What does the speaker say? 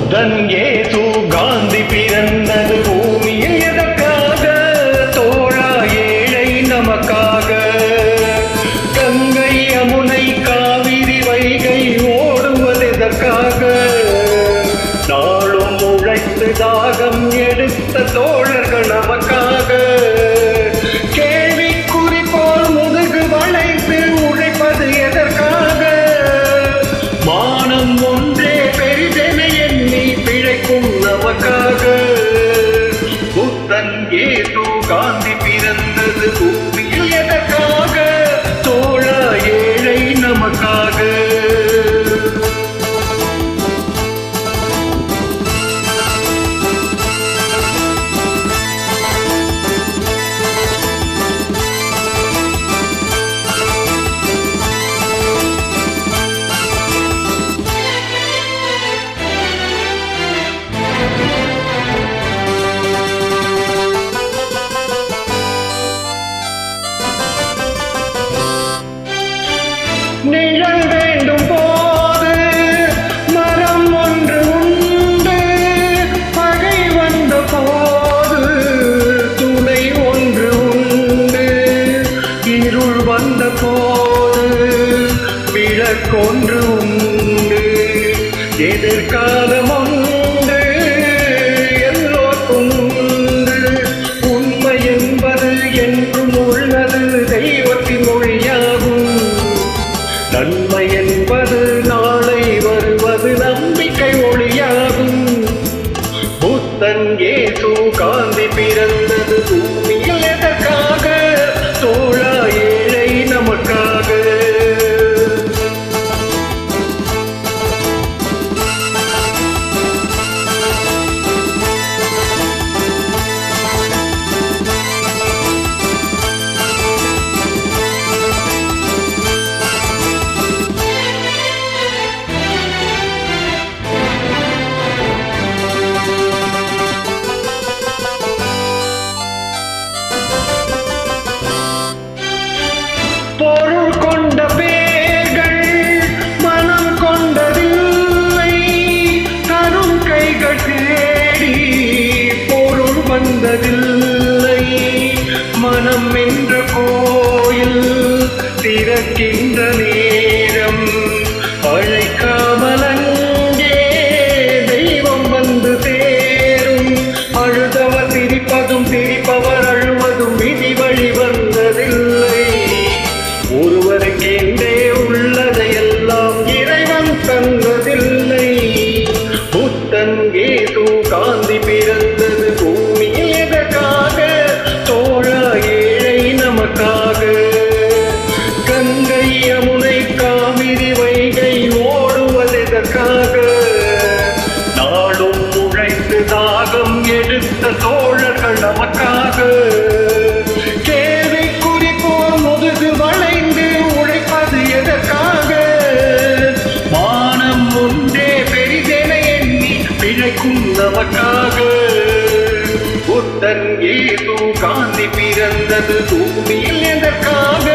புத்தன் இயேசு காந்தி பிறந்தது பூமியில் எதற்காக? தோழா ஏழை நமக்காக. கங்கை யமுனை காவிரி வைகை ஓடுவதெதற்காக? நாளும் உழைத்து தாகம் எடுத்த தோழர்கள் நமக்காக. கேள்விக்குறி போல் முதுகு வளைத்து உழைப்பது எதற்காக? மானம் ஒன்றே பெரிதென எண்ணி பிழைக்கும் நமக்காக. புத்தன் இயேசு காந்தி பிறந்தது பூமியில் எதற்காக? தோழா ஏழை நமக்காக. நிழல் வேண்டும் போது மரம் ஒன்று உண்டு. பகை வந்த போது துணை ஒன்று உண்டு. இருள் வந்த போது விளக்கொன்று உண்டு. எதிர்காலம் ஒன்று எல்லோருக்கும் உண்டு. உண்மை என்பது என்றும் உள்ளது தெய்வத்தின் மொழியாகும். நன்மை என்பது நாளை வருவது நம்பிக்கை ஒளியாகும். புத்தன் இயேசு காந்தி பிறந்தது பூமியில் எதற்காக? தோழா ஏழை நமக்காக. பொருள் கொண்ட பேர்கள் மனம் கொண்டதில்லை. தரும் கைகள் தேடி பொருள் வந்ததில்லை. மனம் என்ற கோயில் திறக்கின்ற நேரம் அழைக்காமல் அங்கே தெய்வம் வந்து சேரும். அழுதவர் சிரிப்பதும் சிரிப்பவர் அழுவதும் விதி வழி வந்ததில்லை. ஒருவருக்கென்றே உள்ளதையெல்லாம் இறைவன் தந்ததில்லை. புத்தன் இயேசு காந்தி பிறந்தது பூமியில் எதற்காக? தோழா ஏழை நமக்காக. கங்கை யமுனை காவிரி வைகை ஓடுவதெதற்காக? நாளும் உழைத்து தாகம் எடுத்த தோழர்கள் நமக்காக. கேள்விக்குறி போல் முதுகு வளைந்து உழைப்பது எதற்காக? மானம் ஒன்றே பெரிதென எண்ணி பிழைக்கும் நமக்காக. புத்தன் இயேசு காந்தி பிறந்தது பூமியில் எதற்காக?